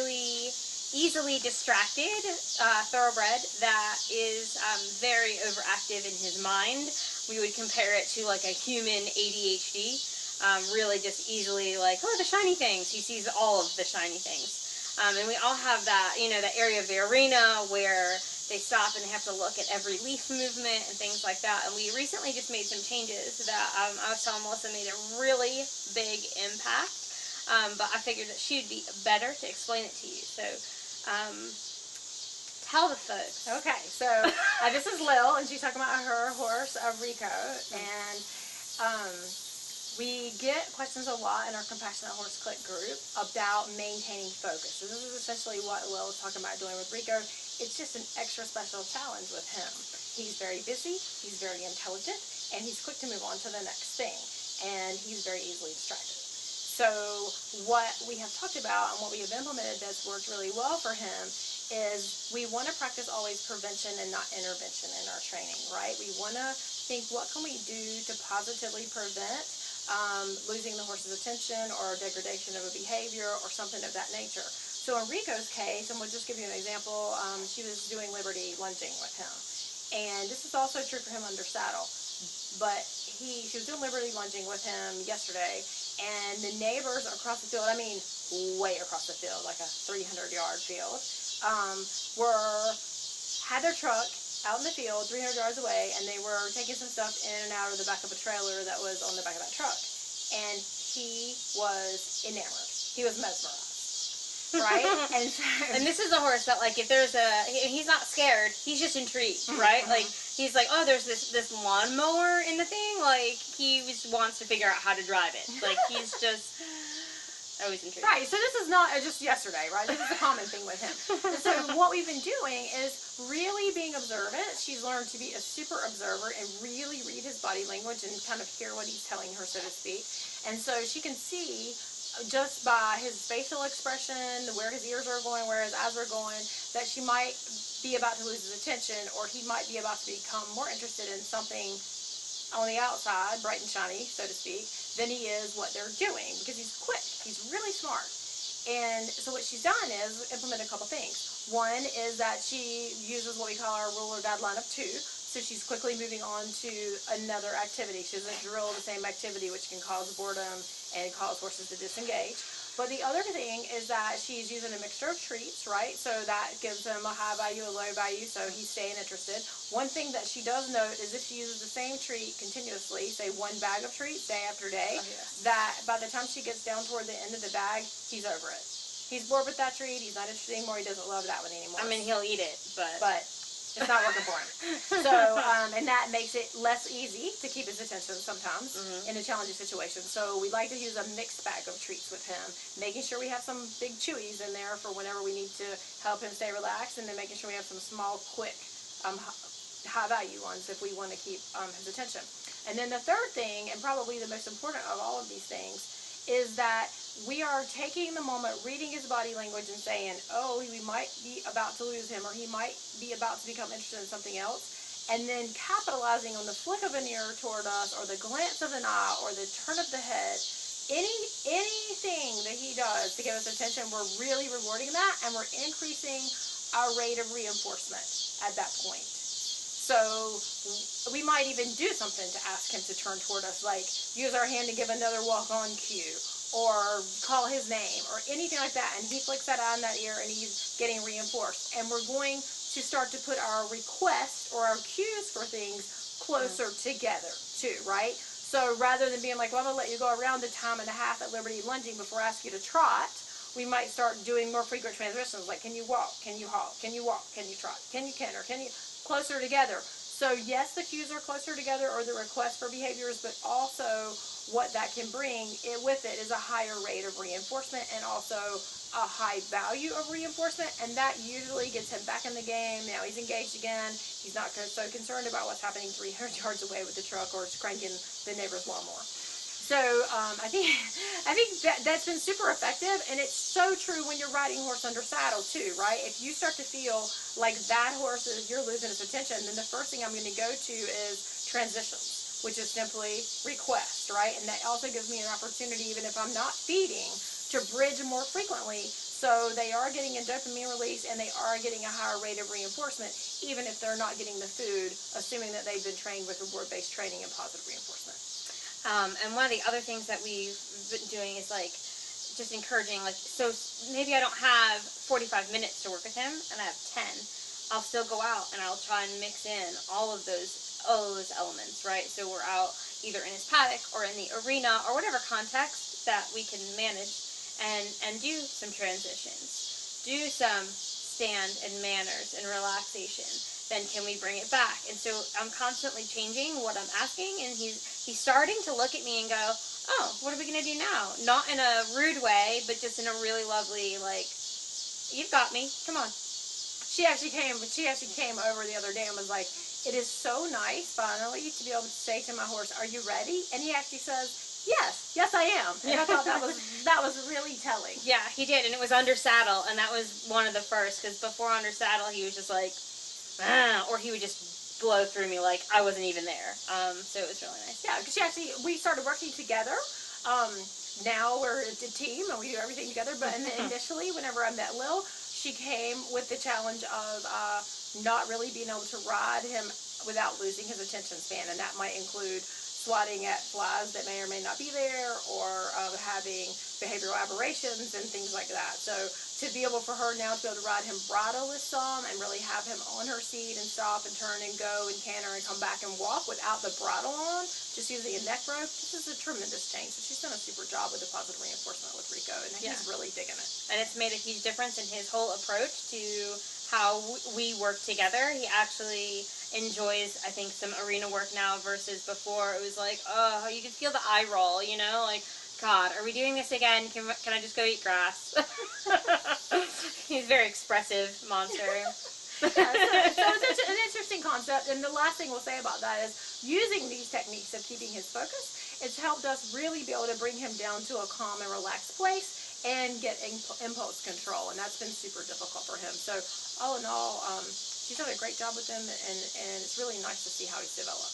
really easily distracted thoroughbred that is very overactive in his mind. We would compare it to like a human ADHD. Really just easily like, oh, the shiny things. He sees all of the shiny things. And we all have that, you know, that area of the arena where they stop and they have to look at every leaf movement and things like that. And we recently just made some changes that I was telling Melissa made a really big impact. But I figured that she would be better to explain it to you. So tell the folks. Okay, so this is Lil, and she's talking about her horse, Rico, and we get questions a lot in our Compassionate Horse Click group about maintaining focus. So this is essentially what Lil is talking about doing with Rico. It's just an extra special challenge with him. He's very busy, he's very intelligent, and he's quick to move on to the next thing, and he's very easily distracted. So what we have talked about and what we have implemented that's worked really well for him is we want to practice always prevention and not intervention in our training, right? We want to think, what can we do to positively prevent losing the horse's attention or degradation of a behavior or something of that nature. So in Rico's case, and we'll just give you an example, she was doing Liberty lunging with him. And this is also true for him under saddle. But she was doing Liberty lunging with him yesterday, and the neighbors across the field, I mean way across the field, like a 300-yard field, had their truck out in the field 300 yards away, and they were taking some stuff in and out of the back of a trailer that was on the back of that truck. And he was enamored. He was mesmerized. Right? And this is a horse that, like, if there's he's not scared, he's just intrigued, right? Like, he's like, oh, there's this lawnmower in the thing, like, he just wants to figure out how to drive it. Like, he's just always intrigued. Right, so this is not just yesterday, right? This is a common thing with him. And so what we've been doing is really being observant. She's learned to be a super observer and really read his body language and kind of hear what he's telling her, so to speak. And so she can see just by his facial expression, where his ears are going, where his eyes are going, that she might be about to lose his attention, or he might be about to become more interested in something on the outside, bright and shiny, so to speak, than he is what they're doing, because he's quick. He's really smart. And so what she's done is implement a couple things. One is that she uses what we call our rule or guideline of 2. So she's quickly moving on to another activity. She doesn't drill the same activity, which can cause boredom and cause horses to disengage. But the other thing is that she's using a mixture of treats, right? So that gives him a high value, a low value, so he's staying interested. One thing that she does note is if she uses the same treat continuously, say one bag of treats day after day, that by the time she gets down toward the end of the bag, he's over it. He's bored with that treat, he's not interested anymore, he doesn't love that one anymore. I mean, he'll eat it, but it's not working for him. So, and that makes it less easy to keep his attention sometimes in a challenging situation. So we like to use a mixed bag of treats with him, making sure we have some big chewies in there for whenever we need to help him stay relaxed, and then making sure we have some small, quick, high-value ones if we want to keep his attention. And then the third thing, and probably the most important of all of these things, is that we are taking the moment, reading his body language and saying, oh, we might be about to lose him, or he might be about to become interested in something else, and then capitalizing on the flick of an ear toward us, or the glance of an eye, or the turn of the head, anything that he does to give us attention, we're really rewarding that, and we're increasing our rate of reinforcement at that point. So we might even do something to ask him to turn toward us, like use our hand to give another walk-on cue, or call his name, or anything like that, and he flicks that eye in that ear and he's getting reinforced. And we're going to start to put our requests or our cues for things closer together too, right? So rather than being like, well, I'm going to let you go around the time and a half at Liberty lunging before I ask you to trot, we might start doing more frequent transitions, like can you walk, can you halt, can you walk, can you trot, can you canter, can you, closer together. So yes, the cues are closer together, or the requests for behaviors, but also what that can bring with it is a higher rate of reinforcement and also a high value of reinforcement, and that usually gets him back in the game. Now he's engaged again. He's not so concerned about what's happening 300 yards away with the truck or cranking the neighbor's lawnmower. So I think that's been super effective, and it's so true when you're riding a horse under saddle too, right? If you start to feel like that horse you're losing its attention, then the first thing I'm going to go to is transitions, which is simply request, right? And that also gives me an opportunity, even if I'm not feeding, to bridge more frequently, So they are getting a dopamine release, and they are getting a higher rate of reinforcement, even if they're not getting the food, assuming that they've been trained with reward-based training and positive reinforcement. And one of the other things that we've been doing is like just encouraging, like, so maybe I don't have 45 minutes to work with him and I have 10. I'll still go out and I'll try and mix in all of those elements, right? So we're out either in his paddock or in the arena or whatever context that we can manage, and do some transitions, do some stand and manners and relaxation. Then can we bring it back? And so I'm constantly changing what I'm asking, and he's starting to look at me and go, oh, what are we going to do now? Not in a rude way, but just in a really lovely, like, you've got me, come on. She actually came over the other day and was like, it is so nice finally to be able to say to my horse, are you ready? And he actually says, yes I am. And I thought that was really telling. Yeah, he did, and it was under saddle, and that was one of the first, because before under saddle he was just like, or he would just blow through me like I wasn't even there. So it was really nice. Yeah, because we started working together. Now we're a team and we do everything together. But initially, whenever I met Lil, she came with the challenge of not really being able to ride him without losing his attention span, and that might include swatting at flies that may or may not be there, or having behavioral aberrations and things like that. So to be able for her now to be able to ride him bridleless some and really have him on her seat and stop and turn and go and canter and come back and walk without the bridle on, just using a neck rope, this is a tremendous change. So she's done a super job with the positive reinforcement with Rico, and he's really digging it. And it's made a huge difference in his whole approach to how we work together. He actually enjoys, I think, some arena work now versus before. It was like, oh, you could feel the eye roll, you know, like, God, are we doing this again? Can I just go eat grass? He's a very expressive monster. So it's an interesting concept, and the last thing we'll say about that is using these techniques of keeping his focus, it's helped us really be able to bring him down to a calm and relaxed place and get impulse control, and that's been super difficult for him. So all in all, she's done a great job with him, and it's really nice to see how he's developed.